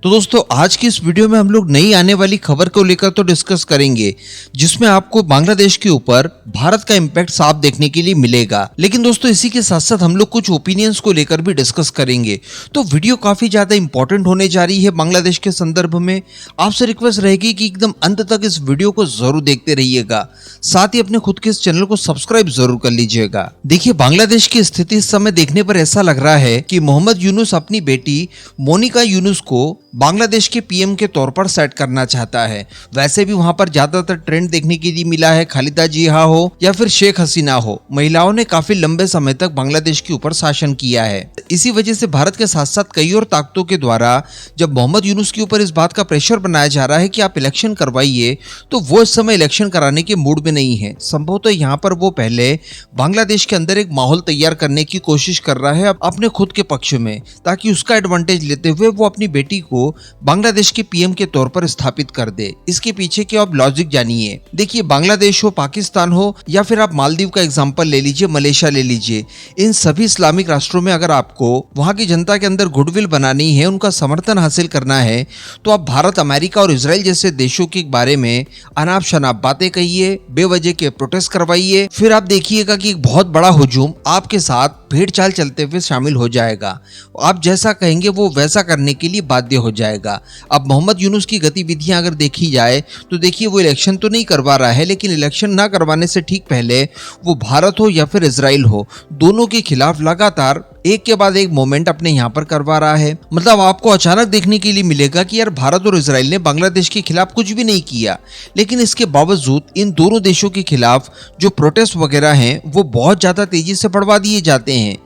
तो दोस्तों आज की इस वीडियो में हम लोग नई आने वाली खबर को लेकर तो डिस्कस करेंगे, जिसमें आपको बांग्लादेश के ऊपर भारत का इम्पैक्ट साफ देखने के लिए मिलेगा। लेकिन दोस्तों इसी के साथ साथ हम लोग कुछ ओपिनियंस को लेकर भी डिस्कस करेंगे। तो वीडियो काफी ज्यादा इंपॉर्टेंट होने जा रही है बांग्लादेश के संदर्भ में। आपसे रिक्वेस्ट रहेगी कि एकदम अंत तक इस वीडियो को जरूर देखते रहिएगा, साथ ही अपने खुद के इस चैनल को सब्सक्राइब जरूर कर लीजिएगा। देखिए, बांग्लादेश की स्थिति इस समय देखने पर ऐसा लग रहा है कि मोहम्मद यूनुस अपनी बेटी मोनिका यूनुस को बांग्लादेश के पीएम के तौर पर सेट करना चाहता है। वैसे भी वहां पर ज्यादातर ट्रेंड देखने के लिए मिला है, खालिदा जिया हो या फिर शेख हसीना हो, महिलाओं ने काफी लंबे समय तक बांग्लादेश के ऊपर शासन किया है। इसी वजह से भारत के साथ साथ कई और ताकतों के द्वारा जब मोहम्मद यूनुस के ऊपर इस बात का प्रेशर बनाया जा रहा है कि आप इलेक्शन करवाइए, तो वो इस समय इलेक्शन कराने के मूड में नहीं है। संभवतः यहाँ पर वो पहले बांग्लादेश के अंदर एक माहौल तैयार करने की कोशिश कर रहा है अपने खुद के पक्ष में, ताकि उसका एडवांटेज लेते हुए वो अपनी बेटी को बांग्लादेश के पीएम के तौर पर स्थापित कर दे। इसके पीछे के आप लॉजिक जानिए। देखिए, बांग्लादेश हो, पाकिस्तान हो या फिर आप मालदीव का एग्जांपल ले लीजिए, मलेशिया ले लीजिए, इन सभी इस्लामिक राष्ट्रों में अगर आपको वहां की जनता के अंदर गुडविल बनानी है, उनका समर्थन हासिल करना है, तो आप भारत, अमेरिका और इजराइल जैसे देशों के बारे में अनाप शनाप बातें कहिए, बेवजह के प्रोटेस्ट करवाइए, फिर आप देखिएगा कि एक बहुत बड़ा हुजूम आपके साथ भेड़ चाल चलते हुए शामिल हो जाएगा। आप जैसा कहेंगे वो वैसा करने के लिए बाध्य हो जाएगा। अब मोहम्मद यूनुस की गतिविधियां अगर देखी जाए तो देखिए, वो इलेक्शन तो नहीं करवा रहा है, लेकिन इलेक्शन ना करवाने से ठीक पहले वो भारत हो या फिर इजराइल हो, दोनों के खिलाफ लगातार एक के बाद एक मूवमेंट अपने यहाँ पर करवा रहा है। मतलब आपको अचानक देखने के लिए मिलेगा कि यार भारत और इजराइल ने बांग्लादेश के खिलाफ कुछ भी नहीं किया, लेकिन इसके बावजूद इन दोनों देशों के खिलाफ जो प्रोटेस्ट वगैरह हैं वो बहुत ज्यादा तेजी से बढ़वा दिए जाते हैं।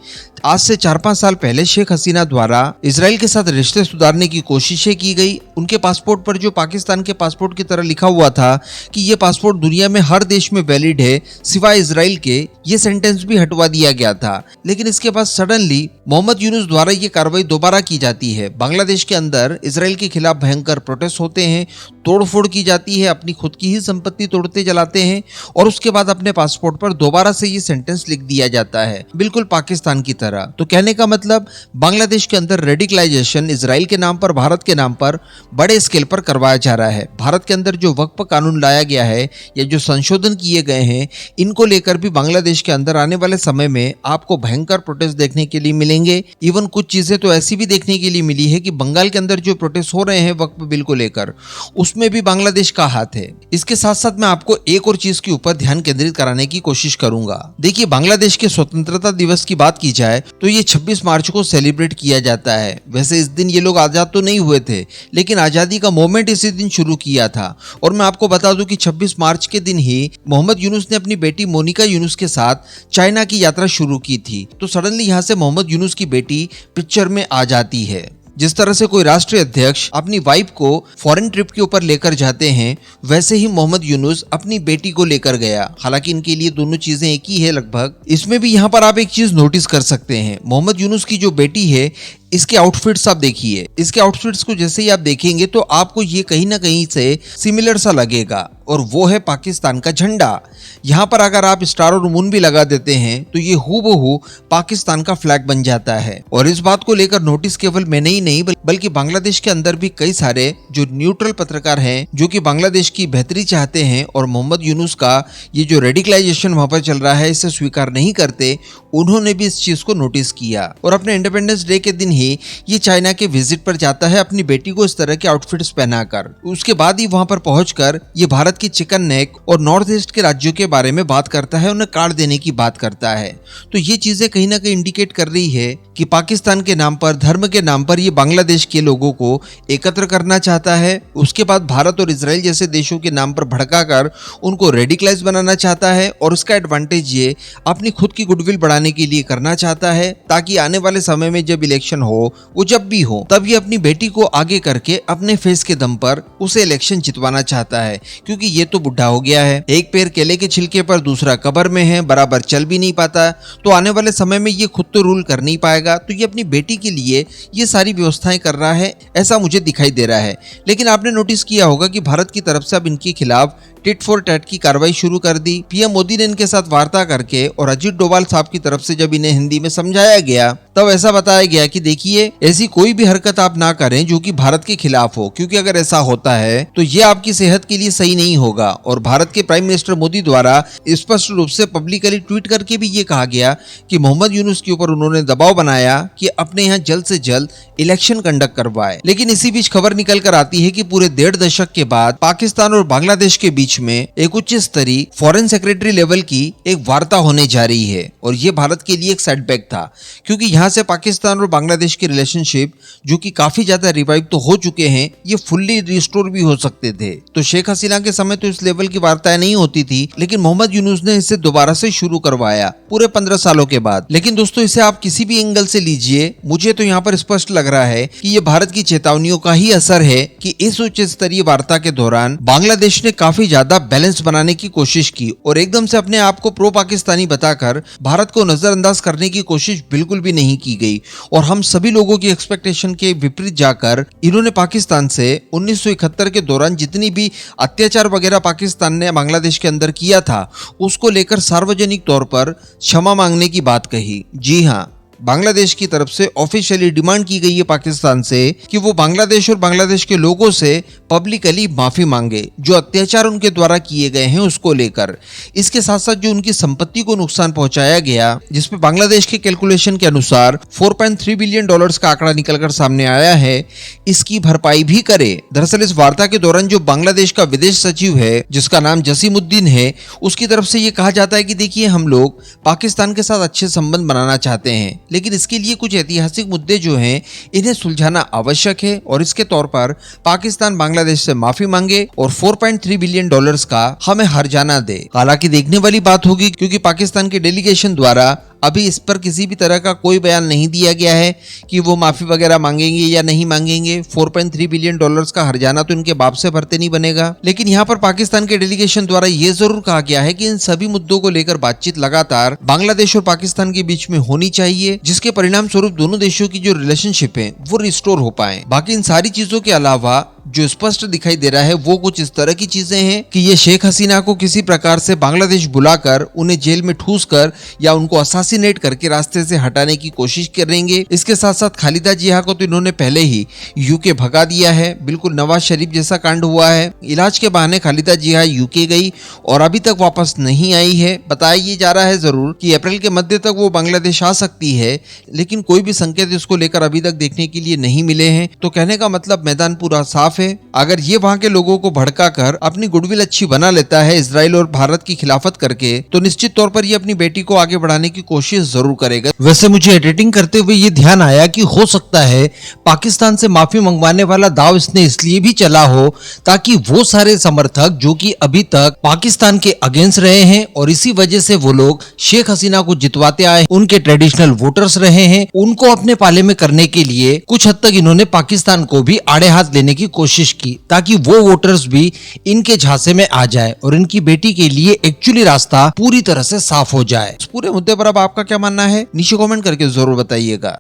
आज से 4-5 साल पहले शेख हसीना द्वारा इजराइल के साथ रिश्ते सुधारने की कोशिशें की गई। उनके पासपोर्ट पर जो पाकिस्तान के पासपोर्ट की तरह लिखा हुआ था कि ये पासपोर्ट दुनिया में हर देश में वैलिड है सिवाय इजराइल के, ये सेंटेंस भी हटवा दिया गया था। लेकिन इसके बाद सडनली मोहम्मद यूनुस द्वारा ये कार्रवाई दोबारा की जाती है। बांग्लादेश के अंदर इजराइल के खिलाफ भयंकर प्रोटेस्ट होते हैं, तोड़फोड़ की जाती है, अपनी खुद की ही संपत्ति तोड़ते जलाते हैं और उसके बाद अपने पासपोर्ट पर दोबारा से ये सेंटेंस लिख दिया जाता है, बिल्कुल पाकिस्तान की तरह। तो कहने का मतलब, बांग्लादेश के अंदर रेडिकलाइजेशन इजराइल के नाम पर, भारत के नाम पर बड़े स्केल पर करवाया जा रहा है। भारत के अंदर जो वक्फ कानून लाया गया है या जो संशोधन किए गए हैं, इनको लेकर भी बांग्लादेश के अंदर आने वाले समय में आपको भयंकर प्रोटेस्ट देखने के लिए मिलेंगे। इवन कुछ चीजें तो ऐसी भी देखने के लिए मिली है कि बंगाल के अंदर जो प्रोटेस्ट हो रहे हैं वक्फ बिल को लेकर, उसमें भी बांग्लादेश का हाथ है। इसके साथ साथ मैं आपको एक और चीज के ऊपर ध्यान केंद्रित कराने की कोशिश करूंगा। देखिए, बांग्लादेश के स्वतंत्रता दिवस की बात की जाए तो ये 26 मार्च को सेलिब्रेट किया जाता है। वैसे इस दिन ये लोग आजाद तो नहीं हुए थे, लेकिन आजादी का मूवमेंट इसी दिन शुरू किया था। और मैं आपको बता दूं कि 26 मार्च के दिन ही मोहम्मद यूनुस ने अपनी बेटी मोनिका यूनुस के साथ चाइना की यात्रा शुरू की थी। तो सडनली यहाँ से मोहम्मद यूनुस की बेटी पिक्चर में आ जाती है। जिस तरह से कोई राष्ट्रीय अध्यक्ष अपनी वाइफ को फॉरेन ट्रिप के ऊपर लेकर जाते हैं, वैसे ही मोहम्मद यूनुस अपनी बेटी को लेकर गया। हालांकि इनके लिए दोनों चीजें एक ही है लगभग। इसमें भी यहाँ पर आप एक चीज नोटिस कर सकते हैं, मोहम्मद यूनुस की जो बेटी है, इसके आउटफिट्स आप देखिए। इसके आउटफिट्स को जैसे ही आप देखेंगे तो आपको ये कहीं ना कहीं से सिमिलर सा लगेगा, और वो है पाकिस्तान का झंडा। यहाँ पर अगर आप स्टार और मून भी लगा देते हैं तो ये हूबहू पाकिस्तान का फ्लैग बन जाता है। और इस बात को लेकर नोटिस केवल मैंने ही नहीं बल्कि बांग्लादेश के अंदर भी कई सारे जो न्यूट्रल पत्रकार हैं, जो कि बांग्लादेश की बेहतरी चाहते हैं और मोहम्मद यूनुस का ये जो रेडिकलाइजेशन वहां पर चल रहा है इसे स्वीकार नहीं करते, उन्होंने भी इस चीज को नोटिस किया। और अपने इंडिपेंडेंस डे के दिन ही ये चाइना के विजिट पर जाता है अपनी बेटी को इस तरह के आउटफिट्स पहनाकर। उसके बाद ही वहां पर पहुंचकर ये भारत की चिकन नेक और नॉर्थ ईस्ट के राज्यों के बारे में बात करता है, उन्हें कार्ड देने की बात करता है। तो ये चीजें कहीं ना कहीं इंडिकेट कर रही है कि पाकिस्तान के नाम पर, धर्म के नाम पर ये बांग्लादेश के लोगों को एकत्र करना चाहता है। उसके बाद भारत और इजराइल जैसे देशों के नाम पर भड़काकर उनको रेडिकलाइज बनाना चाहता है, और उसका एडवांटेज ये अपनी खुद की गुडविल बढ़ाने के लिए करना चाहता है, ताकि आने वाले समय में जब इलेक्शन हो, वो जब भी हो, तब ये अपनी बेटी को आगे करके अपने फेस के दम पर उसे इलेक्शन जितवाना चाहता है। क्योंकि ये तो बुढ़ा हो गया है, एक पैर केले के छिलके पर, दूसरा कब्र में है, बराबर चल भी नहीं पाता, तो आने वाले समय में ये खुद तो रूल कर नहीं पाएगा। तो ये अपनी बेटी के लिए ये सारी व्यवस्थाएं कर रहा है, ऐसा मुझे दिखाई दे रहा है। लेकिन आपने नोटिस किया होगा कि भारत की तरफ से अब इनके खिलाफ टिट फॉर टैट की कार्रवाई शुरू कर दी। पीएम मोदी ने इनके साथ वार्ता करके और अजीत डोभाल साहब की तरफ से जब इन्हें हिंदी में समझाया गया तब ऐसा बताया गया कि देखिए, ऐसी कोई भी हरकत आप ना करें जो कि भारत के खिलाफ हो, क्योंकि अगर ऐसा होता है तो ये आपकी सेहत के लिए सही नहीं होगा। और भारत के प्राइम मिनिस्टर मोदी द्वारा स्पष्ट रूप से पब्लिकली ट्वीट करके भी ये कहा गया कि मोहम्मद यूनुस के ऊपर उन्होंने दबाव बनाया कि अपने यहाँ जल्द से जल्द इलेक्शन कंडक्ट करवाए। लेकिन इसी बीच खबर निकल कर आती है कि पूरे 1.5 दशक के बाद पाकिस्तान और बांग्लादेश के बीच में एक उच्च स्तरीय फॉरेन सेक्रेटरी लेवल की एक वार्ता होने जा रही है। और ये भारत के लिए एक सेटबैक था, क्योंकि यहाँ से पाकिस्तान और बांग्लादेश के रिलेशनशिप जो कि काफी ज्यादा रिवाइव तो हो चुके हैं, ये फुल्ली रिस्टोर भी हो सकते थे। तो शेख हसीना के समय तो इस लेवल की वार्ताएं नहीं होती थी, लेकिन मोहम्मद यूनुस ने इसे दोबारा से शुरू करवाया पूरे 15 सालों के बाद। लेकिन दोस्तों, इसे आप किसी भी एंगल से लीजिए, मुझे तो यहाँ पर स्पष्ट लग रहा है कि ये भारत की चेतावनियों का ही असर है कि इस उच्च स्तरीय वार्ता के दौरान बांग्लादेश ने काफी ज्यादा बैलेंस बनाने की कोशिश की और एकदम से अपने आप को प्रो पाकिस्तानी बताकर भारत को नजरअंदाज करने की कोशिश बिल्कुल भी नहीं की गई। और हम सभी लोगों की एक्सपेक्टेशन के विपरीत जाकर इन्होंने पाकिस्तान से 1971 के दौरान जितनी भी अत्याचार वगैरह पाकिस्तान ने बांग्लादेश के अंदर किया था, उसको लेकर सार्वजनिक तौर पर क्षमा मांगने की बात कही। जी हाँ, बांग्लादेश की तरफ से ऑफिशियली डिमांड की गई है पाकिस्तान से कि वो बांग्लादेश और बांग्लादेश के लोगों से पब्लिकली माफी मांगे जो अत्याचार उनके द्वारा किए गए हैं उसको लेकर। इसके साथ साथ जो उनकी संपत्ति को नुकसान पहुंचाया गया, जिसमें बांग्लादेश के कैलकुलेशन के अनुसार 4.3 बिलियन डॉलर्स का आंकड़ा निकलकर सामने आया है, इसकी भरपाई भी करे। दरअसल इस वार्ता के दौरान जो बांग्लादेश का विदेश सचिव है, जिसका नाम जसीमुद्दीन है, उसकी तरफ से ये कहा जाता है कि देखिए, हम लोग पाकिस्तान के साथ अच्छे संबंध बनाना चाहते हैं, लेकिन इसके लिए कुछ ऐतिहासिक मुद्दे जो हैं इन्हें सुलझाना आवश्यक है और इसके तौर पर पाकिस्तान बांग्लादेश से माफी मांगे और 4.3 बिलियन डॉलर्स का हमें हर्जाना दे। हालांकि देखने वाली बात होगी, क्योंकि पाकिस्तान के डेलीगेशन द्वारा अभी इस पर किसी भी तरह का कोई बयान नहीं दिया गया है कि वो माफी वगैरह मांगेंगे या नहीं मांगेंगे। 4.3 बिलियन डॉलर्स का हर्जाना तो इनके बाप से भरते नहीं बनेगा। लेकिन यहाँ पर पाकिस्तान के डेलीगेशन द्वारा ये जरूर कहा गया है कि इन सभी मुद्दों को लेकर बातचीत लगातार बांग्लादेश और पाकिस्तान के बीच में होनी चाहिए, जिसके परिणाम स्वरूप दोनों देशों की जो रिलेशनशिप है वो रिस्टोर हो पाए। बाकी इन सारी चीजों के अलावा जो स्पष्ट दिखाई दे रहा है वो कुछ इस तरह की चीजें हैं कि ये शेख हसीना को किसी प्रकार से बांग्लादेश बुलाकर उन्हें जेल में ठूस कर या उनको असासिनेट करके रास्ते से हटाने की कोशिश करेंगे। इसके साथ साथ खालिदा जिया को तो इन्होंने पहले ही यूके भगा दिया है। बिल्कुल नवाज शरीफ जैसा कांड हुआ है। इलाज के बहाने खालिदा जिया यूके गई और अभी तक वापस नहीं आई है। बताया ये जा रहा है जरूर कि अप्रैल के मध्य तक वो बांग्लादेश आ सकती है, लेकिन कोई भी संकेत इसको लेकर अभी तक देखने के लिए नहीं मिले हैं। तो कहने का मतलब मैदान पूरा साफ है। अगर ये वहां के लोगों को भड़काकर अपनी गुडविल अच्छी बना लेता है इजराइल और भारत की खिलाफत करके, तो निश्चित तौर पर ये अपनी बेटी को आगे बढ़ाने की कोशिश जरूर करेगा। वैसे मुझे एडिटिंग करते हुए ये ध्यान आया कि हो सकता है पाकिस्तान से माफी मंगवाने वाला दाव इसने इसलिए भी चला हो ताकि वो सारे समर्थक जो कि अभी तक पाकिस्तान के अगेंस्ट रहे हैं और इसी वजह से वो लोग शेख हसीना को जितवाते आए, उनके ट्रेडिशनल वोटर्स रहे हैं, उनको अपने पाले में करने के लिए कुछ हद तक इन्होंने पाकिस्तान को भी आड़े हाथ लेने की कोशिश की, ताकि वो वोटर्स भी इनके झांसे में आ जाए और इनकी बेटी के लिए एक्चुअली रास्ता पूरी तरह से साफ हो जाए। इस पूरे मुद्दे पर अब आपका क्या मानना है नीचे कमेंट करके जरूर बताइएगा।